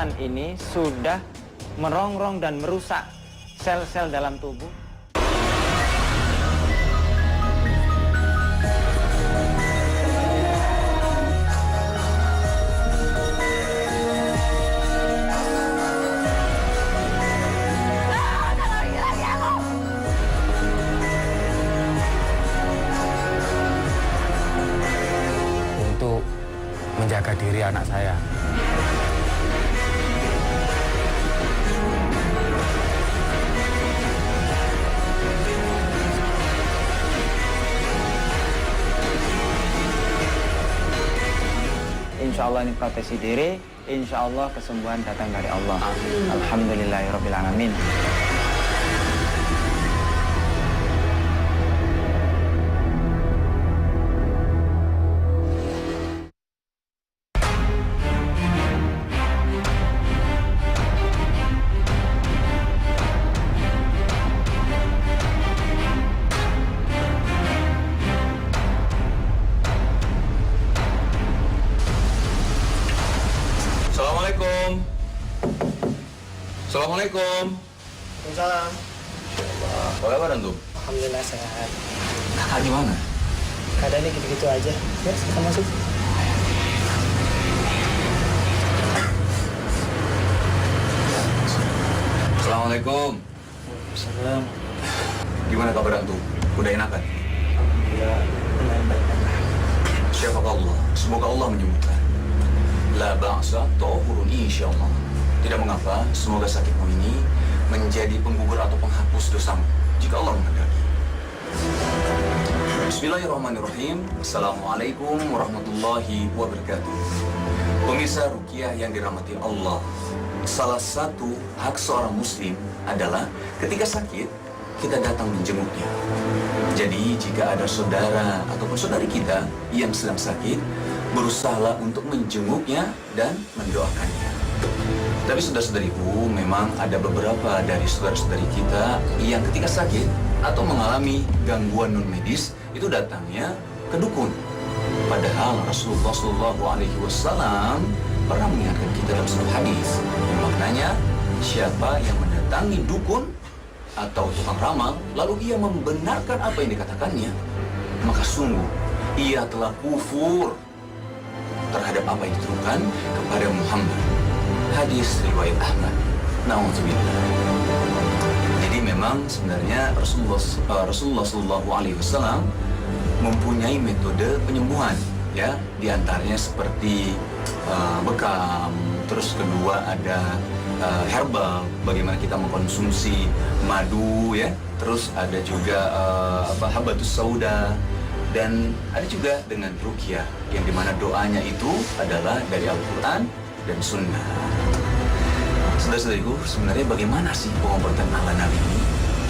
setan ini sudah merongrong dan merusak sel-sel dalam tubuh. Untuk menjaga diri anak saya. Insya Allah ini protesi diri, insya Allah kesembuhan datang dari Allah. Alhamdulillahirabbil alamin. Assalamualaikum. Assalamualaikum. Waalaikumsalam. Apa kabar antum? Alhamdulillah sehat. Kakak gimana? Keadaannya gitu-gitu aja. Ya, kita masuk. Assalamualaikum. Salam. Gimana kabar antum? Udah enakan? Ya, lumayan baik. Syafa Allah. Semoga Allah menyembuhkan. La ba'sa ta'urun insyaallah. Tidak mengapa, semoga sakitmu ini menjadi penggugur atau penghapus dosamu jika Allah menghendaki. Bismillahirrahmanirrahim. Assalamualaikum warahmatullahi wabarakatuh. Pemirsa Ruqyah yang dirahmati Allah, salah satu hak seorang muslim adalah ketika sakit kita datang menjenguknya. Jadi jika ada saudara ataupun saudari kita yang sedang sakit, berusahalah untuk menjenguknya dan mendoakannya. Tapi saudara-saudariku, memang ada beberapa dari saudara-saudari kita yang ketika sakit atau mengalami gangguan non medis itu datangnya ke dukun. Padahal Rasulullah SAW pernah mengingatkan kita dalam sebuah hadis. Maknanya, siapa yang mendatangi dukun atau tukang ramal, lalu ia membenarkan apa yang dikatakannya, maka sungguh ia telah kufur terhadap apa yang ditujukan kepada Muhammad. Hadis riwayat Ahmad. Na'udzubillah. Jadi memang sebenarnya Rasulullah SAW mempunyai metode penyembuhan, ya, diantaranya seperti bekam, terus kedua ada herbal, bagaimana kita mengkonsumsi madu, ya, terus ada juga habatus sauda, dan ada juga dengan ruqyah yang dimana doanya itu adalah dari Al-Quran dan Sunnah. Saudara-saudariku, sebenarnya bagaimana sih pengobatan ala Nabi ini?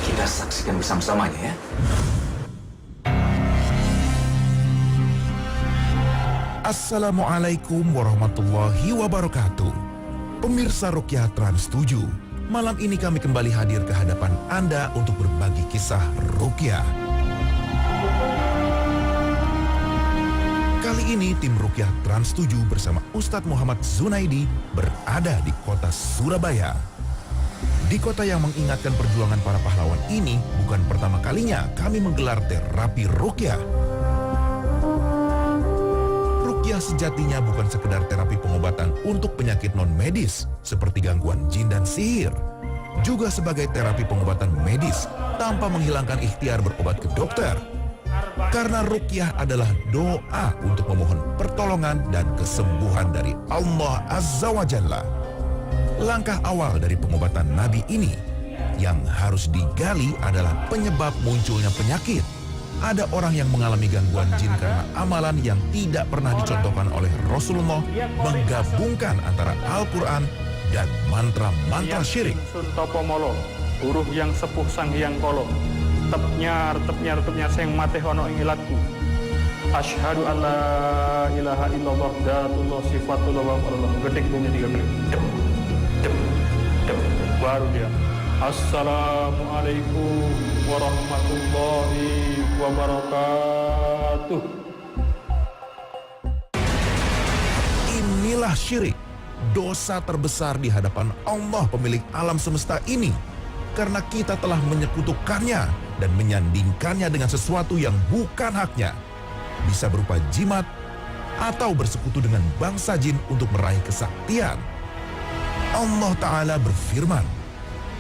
Kita saksikan bersama-samanya, ya. Assalamualaikum warahmatullahi wabarakatuh. Pemirsa Ruqyah Trans 7, malam ini kami kembali hadir ke hadapan Anda untuk berbagi kisah Ruqyah. Kali ini tim Ruqyah Trans 7 bersama Ustadz Muhammad Zunaidi berada di kota Surabaya. Di kota yang mengingatkan perjuangan para pahlawan ini, bukan pertama kalinya kami menggelar terapi Ruqyah. Ruqyah sejatinya bukan sekedar terapi pengobatan untuk penyakit non-medis seperti gangguan jin dan sihir. Juga sebagai terapi pengobatan medis tanpa menghilangkan ikhtiar berobat ke dokter. Karena Ruqyah adalah doa untuk memohon pertolongan dan kesembuhan dari Allah Azza wa Jalla. Langkah awal dari pengobatan Nabi ini yang harus digali adalah penyebab munculnya penyakit. Ada orang yang mengalami gangguan jin karena amalan yang tidak pernah dicontohkan oleh Rasulullah menggabungkan antara Al-Quran dan mantra-mantra syirik. Sun Topomolo, uruh yang sepuh sang hyang kolo, tepnya sing mate hono ing ilatku. Asyhadu alla ilaha illallah datullah sifatullah wa Allah. Gedik bunyi 3 kali. Dem. Baru dia. Assalamualaikum warahmatullahi wabarakatuh. Inilah syirik, dosa terbesar di hadapan Allah pemilik alam semesta ini, karena kita telah menyekutukannya dan menyandingkannya dengan sesuatu yang bukan haknya. Bisa berupa jimat atau bersekutu dengan bangsa jin untuk meraih kesaktian. Allah Ta'ala berfirman,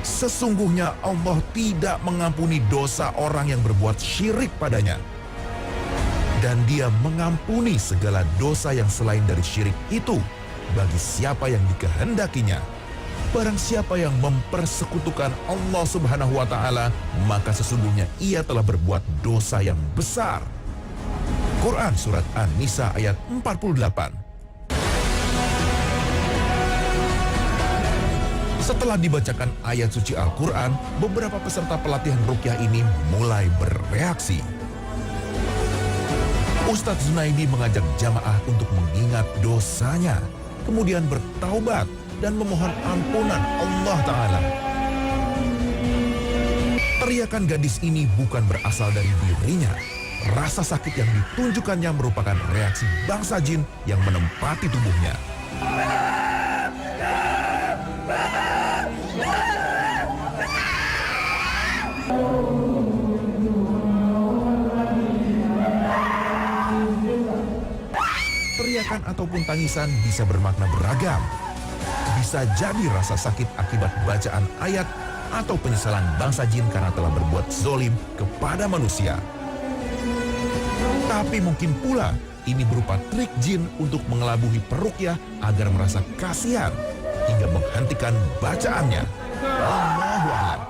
sesungguhnya Allah tidak mengampuni dosa orang yang berbuat syirik padanya. Dan Dia mengampuni segala dosa yang selain dari syirik itu bagi siapa yang dikehendakinya. Barang siapa yang mempersekutukan Allah Subhanahu wa Ta'ala, maka sesungguhnya ia telah berbuat dosa yang besar. Quran Surat An-Nisa ayat 48. Setelah dibacakan ayat suci Al-Quran, beberapa peserta pelatihan ruqyah ini mulai bereaksi. Ustadz Zunaidi mengajak jamaah untuk mengingat dosanya, kemudian bertaubat dan memohon ampunan Allah Ta'ala. Teriakan gadis ini bukan berasal dari dirinya. Rasa sakit yang ditunjukkannya merupakan reaksi bangsa jin yang menempati tubuhnya. Teriakan ataupun tangisan bisa bermakna beragam. Bisa jadi rasa sakit akibat bacaan ayat atau penyesalan bangsa jin karena telah berbuat zolim kepada manusia. Tapi mungkin pula ini berupa trik jin untuk mengelabui peruqyah agar merasa kasihan hingga menghentikan bacaannya. Allahu a'lam.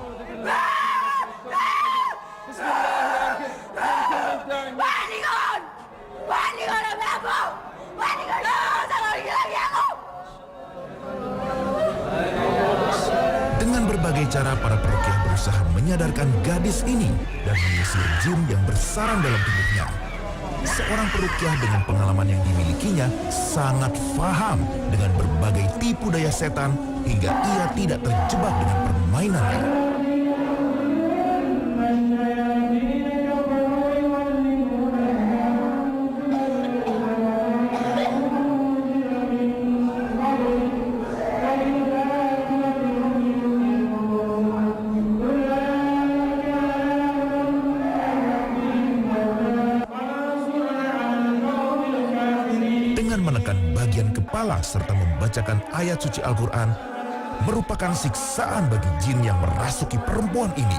Dengan berbagai cara para peruqyah berusaha menyadarkan gadis ini dan mengusir jin yang bersarang dalam tubuhnya. Seorang peruqyah dengan pengalaman yang dimilikinya sangat paham dengan berbagai tipu daya setan hingga ia tidak terjebak dengan permainannya. Menekan bagian kepala serta membacakan ayat suci Al-Quran merupakan siksaan bagi jin yang merasuki perempuan ini.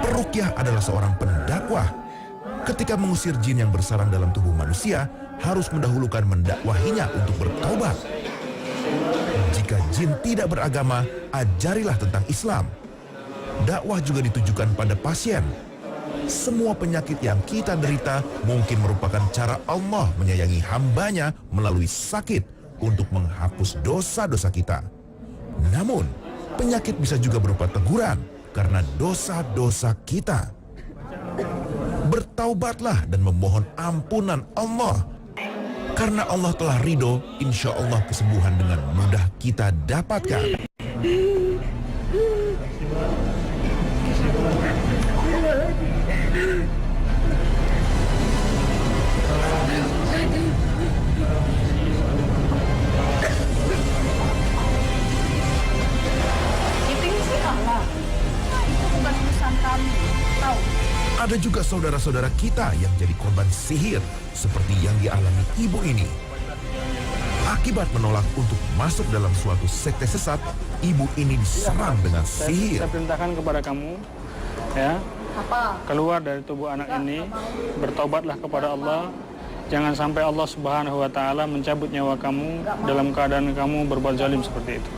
Peruqyah adalah seorang pendakwah. Ketika mengusir jin yang bersarang dalam tubuh manusia, harus mendahulukan mendakwahinya untuk bertaubat. Jika jin tidak beragama, ajarilah tentang Islam. Dakwah juga ditujukan pada pasien. Semua penyakit yang kita derita mungkin merupakan cara Allah menyayangi hambanya melalui sakit untuk menghapus dosa-dosa kita. Namun, penyakit bisa juga berupa teguran karena dosa-dosa kita. Bertaubatlah dan memohon ampunan Allah. Karena Allah telah ridho, insya Allah kesembuhan dengan mudah kita dapatkan. Ada juga saudara-saudara kita yang jadi korban sihir seperti yang dialami ibu ini. Akibat menolak untuk masuk dalam suatu sekte sesat, ibu ini diserang dengan sihir. Saya perintahkan kepada kamu, ya, keluar dari tubuh anak ini, bertobatlah kepada Allah. Jangan sampai Allah Subhanahu wa Ta'ala mencabut nyawa kamu dalam keadaan kamu berbuat zalim seperti itu.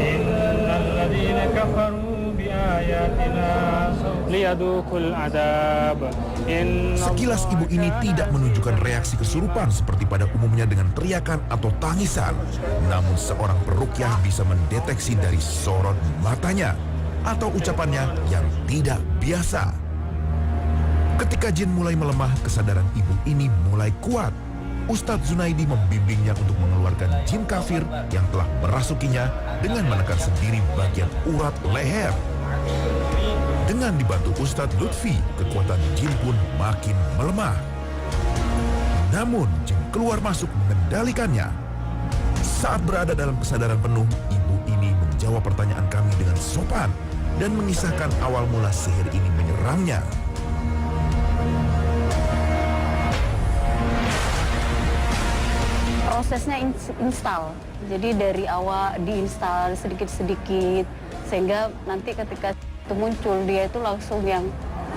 Innalladzina kafaru biayatina liyadukul adab. Sekilas ibu ini tidak menunjukkan reaksi kesurupan seperti pada umumnya dengan teriakan atau tangisan. Namun seorang peruqyah bisa mendeteksi dari sorot matanya atau ucapannya yang tidak biasa. Ketika jin mulai melemah, kesadaran ibu ini mulai kuat. Ustadz Zunaidi membimbingnya untuk mengeluarkan jin kafir yang telah merasukinya dengan menekan sendiri bagian urat leher. Dengan dibantu Ustadz Lutfi, kekuatan jin pun makin melemah. Namun, jin keluar masuk mengendalikannya. Saat berada dalam kesadaran penuh, ibu ini menjawab pertanyaan kami dengan sopan dan mengisahkan awal mula sihir ini menyerangnya. Prosesnya install, jadi dari awal diinstal sedikit-sedikit, sehingga nanti ketika itu muncul dia itu langsung yang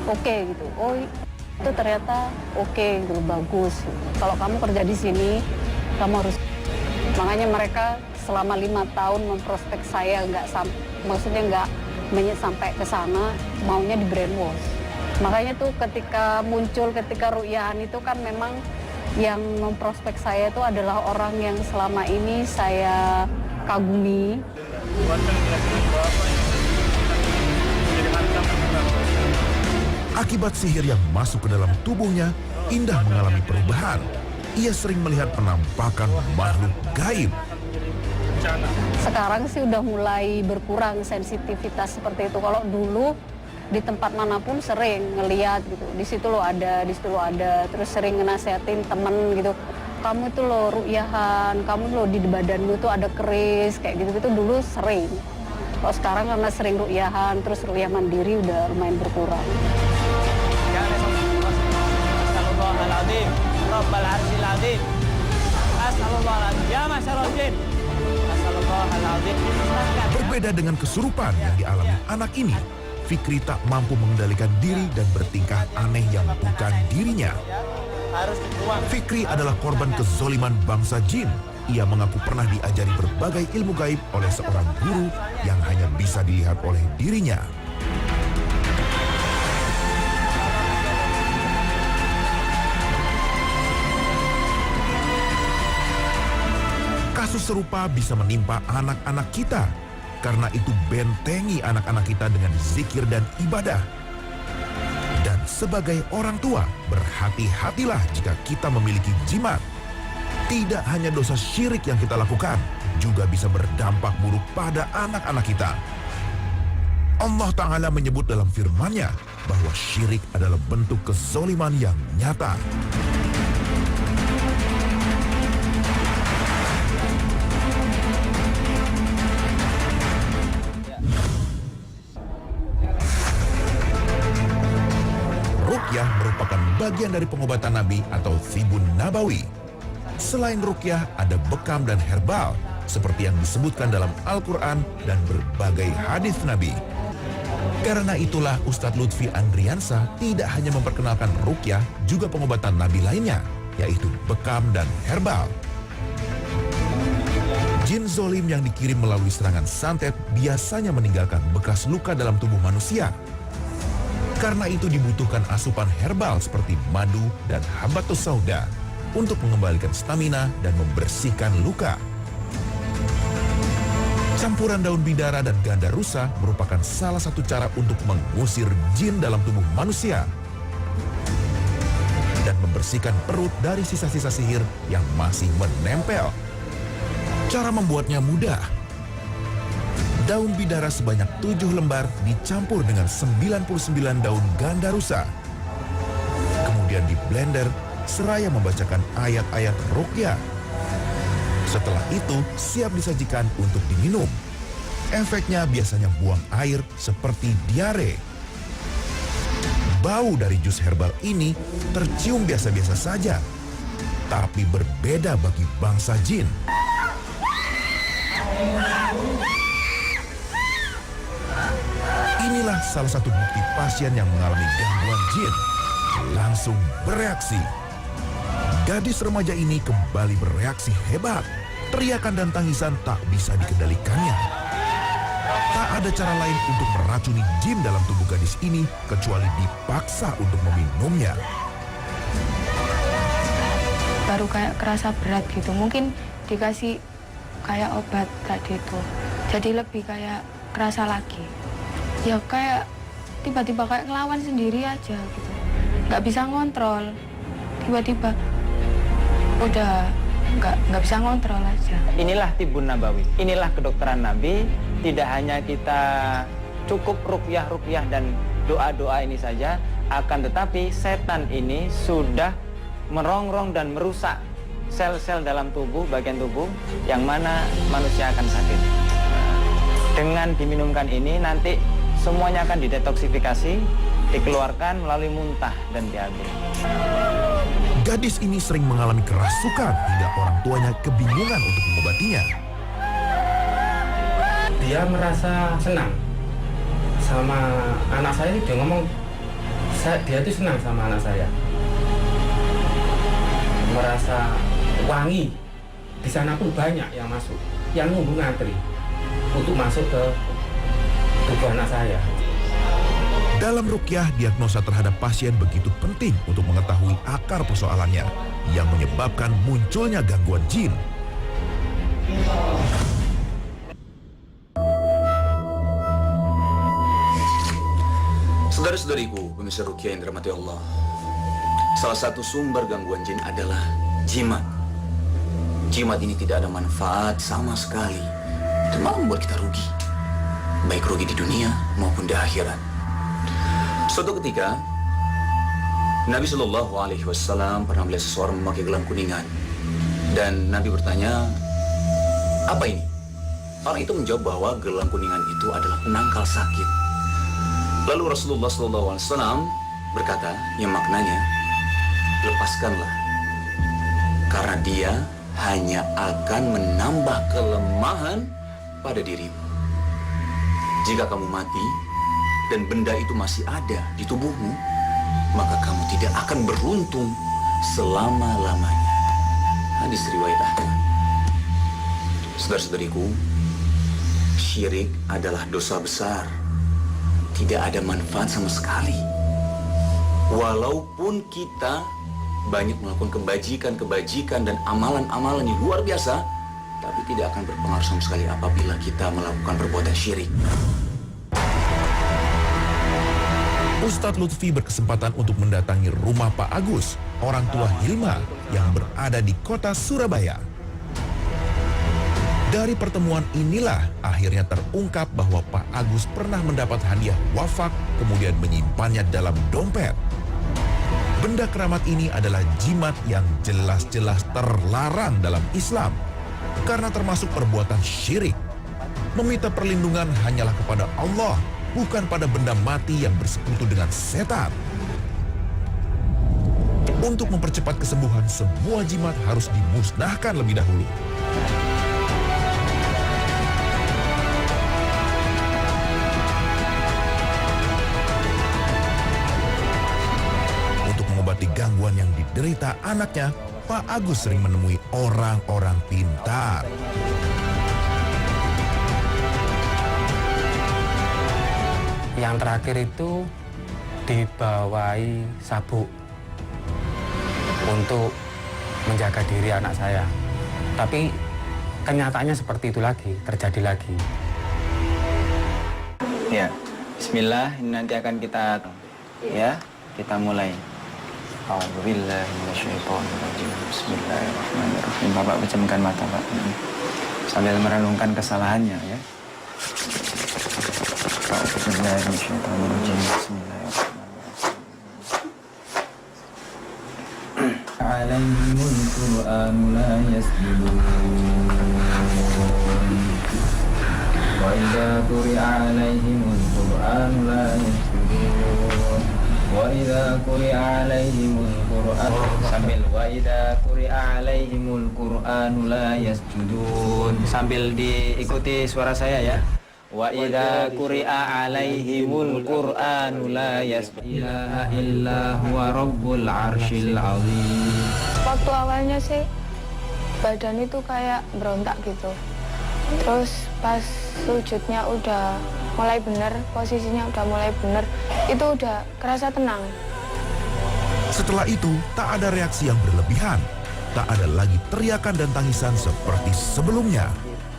oke gitu. Oh itu ternyata oke gitu, bagus. Kalau kamu kerja di sini, kamu harus. Makanya mereka selama 5 tahun memprospek saya, maksudnya nggak sampai ke sana, maunya di brainwash. Makanya tuh ketika ru'yahan itu kan memang yang memprospek saya itu adalah orang yang selama ini saya kagumi. Akibat sihir yang masuk ke dalam tubuhnya, Indah mengalami perubahan. Ia sering melihat penampakan makhluk gaib. Sekarang sih udah mulai berkurang sensitivitas seperti itu. Kalau dulu di tempat manapun sering ngeliat gitu, di situ lo ada, terus sering ngenasehatin temen gitu, kamu itu lo ru'yahan, kamu lo di badanmu tuh ada keris, kayak gitu-gitu dulu sering. Kalau sekarang karena sering ru'yahan, terus ru'yah mandiri udah lumayan berkurang. Astagfirullahaladzim, Rabbal Arsyil Azim. Astagfirullahaladzim, ya masyarul jin. Astagfirullahaladzim. Berbeda dengan kesurupan yang dialami anak ini, Fikri tak mampu mengendalikan diri dan bertingkah aneh yang bukan dirinya. Fikri adalah korban kezoliman bangsa jin. Ia mengaku pernah diajari berbagai ilmu gaib oleh seorang guru yang hanya bisa dilihat oleh dirinya. Kasus serupa bisa menimpa anak-anak kita. Karena itu bentengi anak-anak kita dengan zikir dan ibadah. Dan sebagai orang tua, berhati-hatilah jika kita memiliki jimat. Tidak hanya dosa syirik yang kita lakukan, juga bisa berdampak buruk pada anak-anak kita. Allah Ta'ala menyebut dalam firman-Nya bahwa syirik adalah bentuk kezoliman yang nyata. Ruqyah merupakan bagian dari pengobatan Nabi atau Thibun Nabawi. Selain ruqyah, ada bekam dan herbal, seperti yang disebutkan dalam Al-Quran dan berbagai hadis Nabi. Karena itulah Ustadz Lutfi Andriansa tidak hanya memperkenalkan ruqyah, juga pengobatan Nabi lainnya, yaitu bekam dan herbal. Jin zolim yang dikirim melalui serangan santet biasanya meninggalkan bekas luka dalam tubuh manusia. Karena itu dibutuhkan asupan herbal seperti madu dan habatus sauda untuk mengembalikan stamina dan membersihkan luka. Campuran daun bidara dan ganda rusa merupakan salah satu cara untuk mengusir jin dalam tubuh manusia dan membersihkan perut dari sisa-sisa sihir yang masih menempel. Cara membuatnya mudah. Daun bidara sebanyak 7 lembar dicampur dengan 99 daun ganda rusa. Kemudian di blender seraya membacakan ayat-ayat ruqyah. Setelah itu siap disajikan untuk diminum. Efeknya biasanya buang air seperti diare. Bau dari jus herbal ini tercium biasa-biasa saja, tapi berbeda bagi bangsa jin. Inilah salah satu bukti pasien yang mengalami gangguan jin langsung bereaksi. Gadis remaja ini kembali bereaksi hebat. Teriakan dan tangisan tak bisa dikendalikannya. Tak ada cara lain untuk meracuni jin dalam tubuh gadis ini kecuali dipaksa untuk meminumnya. Baru kayak kerasa berat gitu, mungkin dikasih kayak obat tadi itu, jadi lebih kayak kerasa lagi. Ya kayak tiba-tiba kayak ngelawan sendiri aja gitu, nggak bisa ngontrol, tiba-tiba udah nggak bisa ngontrol aja. Inilah Tibun Nabawi, inilah kedokteran Nabi. Tidak hanya kita cukup ruqyah dan doa-doa ini saja, akan tetapi setan ini sudah merongrong dan merusak sel-sel dalam tubuh, bagian tubuh yang mana manusia akan sakit. Dengan diminumkan ini nanti semuanya akan didetoksifikasi, dikeluarkan melalui muntah dan BAB. Gadis ini sering mengalami kerasukan hingga orang tuanya kebingungan untuk mengobatinya. Dia merasa senang sama anak saya. Dia ngomong, dia itu senang sama anak saya. Merasa wangi. Di sana pun banyak yang masuk, yang nunggu ngantri untuk masuk ke tubuh anak saya. Dalam ruqyah, diagnosa terhadap pasien begitu penting untuk mengetahui akar persoalannya yang menyebabkan munculnya gangguan jin. Saudara-saudariku, pemirsa ruqyah yang dirahmati Allah, salah satu sumber gangguan jin adalah jimat. Jimat ini tidak ada manfaat sama sekali dan malah membuat kita rugi, baik rugi di dunia maupun di akhirat. Suatu ketika, Nabi Shallallahu Alaihi Wasallam pernah melihat seseorang memakai gelang kuningan, dan Nabi bertanya, apa ini? Orang itu menjawab bahwa gelang kuningan itu adalah penangkal sakit. Lalu Rasulullah Shallallahu Alaihi Wasallam berkata, yang maknanya, lepaskanlah, karena dia hanya akan menambah kelemahan pada dirimu. Jika kamu mati dan benda itu masih ada di tubuhmu, maka kamu tidak akan beruntung selama-lamanya. Hadis riwayat Ahmad. Saudara-saudariku, syirik adalah dosa besar. Tidak ada manfaat sama sekali. Walaupun kita banyak melakukan kebajikan dan amalan-amalan yang luar biasa, tapi tidak akan berpengaruh sama sekali apabila kita melakukan perbuatan syirik. Ustadz Lutfi berkesempatan untuk mendatangi rumah Pak Agus, orang tua Hilma yang berada di kota Surabaya. Dari pertemuan inilah akhirnya terungkap bahwa Pak Agus pernah mendapat hadiah wafak kemudian menyimpannya dalam dompet. Benda keramat ini adalah jimat yang jelas-jelas terlarang dalam Islam karena termasuk perbuatan syirik. Meminta perlindungan hanyalah kepada Allah, bukan pada benda mati yang bersekutu dengan setan. Untuk mempercepat kesembuhan, semua jimat harus dimusnahkan lebih dahulu. Untuk mengobati gangguan yang diderita anaknya, Pak Agus sering menemui orang-orang pintar. Yang terakhir itu dibawahi sabuk untuk menjaga diri anak saya. Tapi kenyataannya seperti itu lagi, terjadi lagi. Ya, bismillah, ini nanti akan kita kita mulai. A'udzubillahi minasyaitonirrajim. Bismillahirrahmanirrahim. Bapak pejamkan mata, Pak. Sambil merenungkan kesalahannya ya. Alaihimul Qur'anu la yasjudun wa idza quri'a alaihimul Qur'anu la yasjudun wa idza quri'a alaihimul Qur'an sambil wa idza quri'a alaihimul Qur'anu la yasjudun sambil diikuti suara saya ya. Wa idza quri'a alaihimul Qur'anu la yasbiha illa huwa rabbul arsyil azim. Waktu awalnya sih badan itu kayak berontak gitu. Terus pas sujudnya udah mulai bener, posisinya udah mulai bener, itu udah kerasa tenang. Setelah itu, tak ada reaksi yang berlebihan. Tak ada lagi teriakan dan tangisan seperti sebelumnya.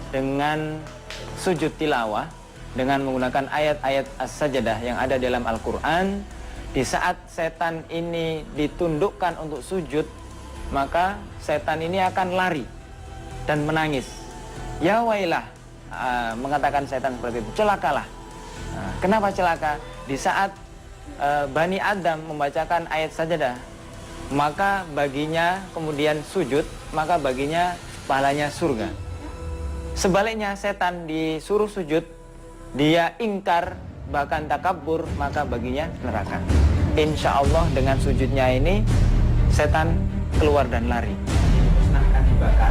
Dengan sujud tilawah, dengan menggunakan ayat-ayat as-sajadah yang ada dalam Al-Quran, di saat setan ini ditundukkan untuk sujud, maka setan ini akan lari dan menangis. Ya wailah, mengatakan setan seperti itu, celakalah. Kenapa celaka? Di saat Bani Adam membacakan ayat sajadah, maka baginya kemudian sujud, maka baginya pahalanya surga. Sebaliknya setan disuruh sujud, dia ingkar bahkan takabur, maka baginya neraka. Insya Allah dengan sujudnya ini setan keluar dan lari.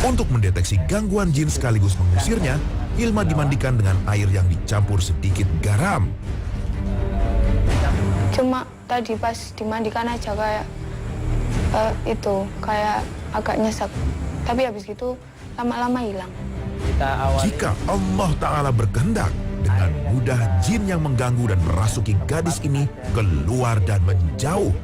Untuk mendeteksi gangguan jin sekaligus mengusirnya, Hilma dimandikan dengan air yang dicampur sedikit garam. Cuma tadi pas dimandikan aja kayak kayak agak nyesek. Tapi habis gitu lama-lama hilang. Jika Allah Ta'ala berkehendak, dengan mudah jin yang mengganggu dan merasuki gadis ini keluar dan menjauh.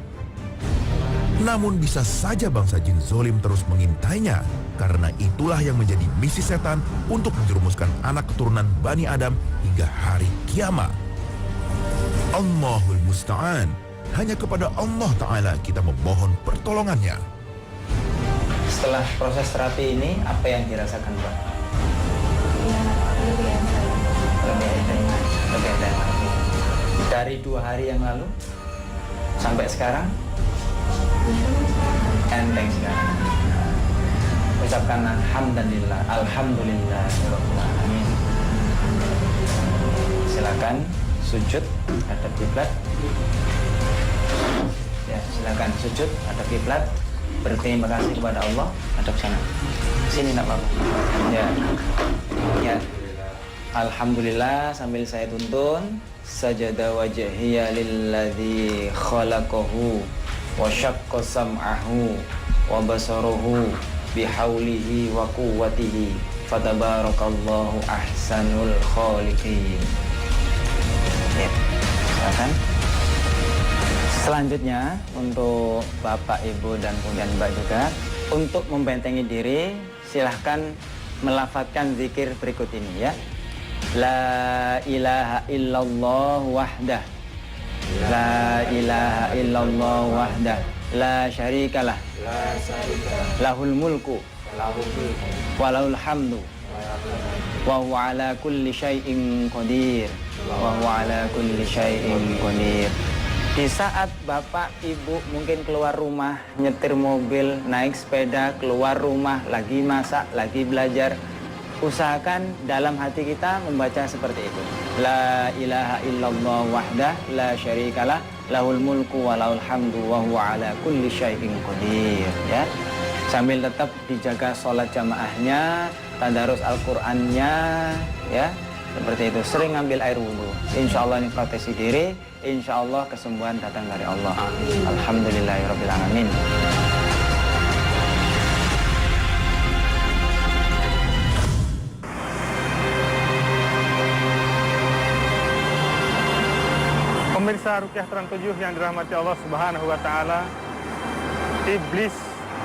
Namun bisa saja bangsa jin zolim terus mengintainya, karena itulah yang menjadi misi setan untuk menjerumuskan anak keturunan Bani Adam hingga hari kiamat. Allahul Musta'an, hanya kepada Allah Ta'ala kita memohon pertolongannya. Setelah proses terapi ini, apa yang dirasakan, Mbak? Ya, lebih enak. Lebih enak. Dari 2 hari yang lalu sampai sekarang, enteng sekarang. Ucapkan alhamdulillah, alhamdulillah, amin. Silakan sujud hadap kiblat. Ya, silakan sujud hadap kiblat. Berterima kasih kepada Allah, hadap sana. Sini nak Bapak. Ya. Ya. Alhamdulillah sambil saya tuntun, sajada wajhiya lilladzi khalaqahu wa syaqqa sam'ahu wa basaruhu bihaulihi wa quwwatihi fatabarakallahu ahsanul khaliqin. Ya, silakan. Selanjutnya untuk Bapak, Ibu, dan kemudian Mbak juga, untuk membentengi diri silahkan melafadzkan zikir berikut ini ya. La ilaha illallah wahdah, la ilaha illallah wahdah, la syarikalah, lahul mulku walahul hamdu wa huwa ala kulli syai'in qadir, wa huwa ala kulli syai'in qadir. Di saat Bapak, Ibu mungkin keluar rumah, nyetir mobil, naik sepeda, keluar rumah, lagi masak, lagi belajar, usahakan dalam hati kita membaca seperti itu. La ilaha illallah wahdah, la syarikalah, lahul mulku wa lahul hamdu wa huwa ala kulli syai'in qadir. Ya. Sambil tetap dijaga sholat jamaahnya, tadarus Al-Qur'annya, ya. Seperti itu, sering ngambil air wudhu. Insya Allah ini proteksi diri, insya Allah kesembuhan datang dari Allah. Alhamdulillahirabbil alamin. Pemirsa Ruqyah Trans 7 yang dirahmati Allah Subhanahu wa taala, iblis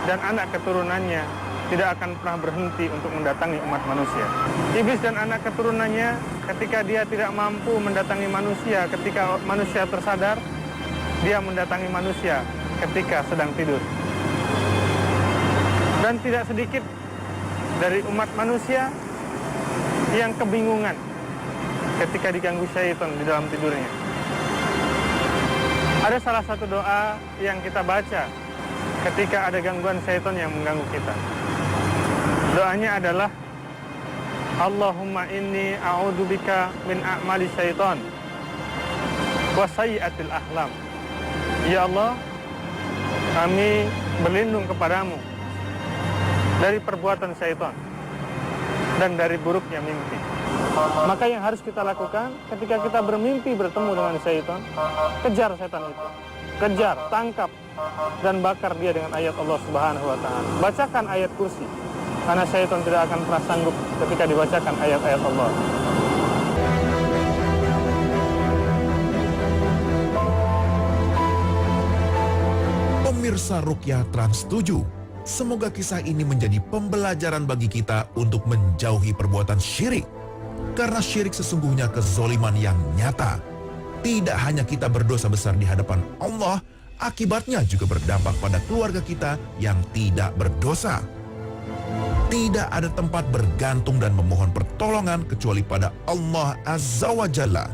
dan anak keturunannya tidak akan pernah berhenti untuk mendatangi umat manusia. Iblis dan anak keturunannya ketika dia tidak mampu mendatangi manusia ketika manusia tersadar, dia mendatangi manusia ketika sedang tidur. Dan tidak sedikit dari umat manusia yang kebingungan ketika diganggu syaitan di dalam tidurnya. Ada salah satu doa yang kita baca ketika ada gangguan syaitan yang mengganggu kita. Doanya adalah Allahumma inni a'udzubika min a'mali syaitan wa sayyi'atil ahlam. Ya Allah, kami berlindung kepadamu dari perbuatan syaitan dan dari buruknya mimpi. Maka yang harus kita lakukan ketika kita bermimpi bertemu dengan syaitan, kejar setan itu. Kejar, tangkap, dan bakar dia dengan ayat Allah Subhanahu wa ta'ala. Bacakan ayat kursi, karena syaitan tidak akan pernah sanggup ketika dibacakan ayat-ayat Allah. Pemirsa Ruqyah Trans 7, semoga kisah ini menjadi pembelajaran bagi kita untuk menjauhi perbuatan syirik. Karena syirik sesungguhnya kezoliman yang nyata. Tidak hanya kita berdosa besar di hadapan Allah, akibatnya juga berdampak pada keluarga kita yang tidak berdosa. Tidak ada tempat bergantung dan memohon pertolongan kecuali pada Allah Azza wa Jalla.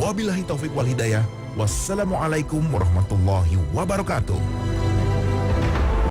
Wabillahi taufiq wal hidayah. Wassalamualaikum warahmatullahi wabarakatuh.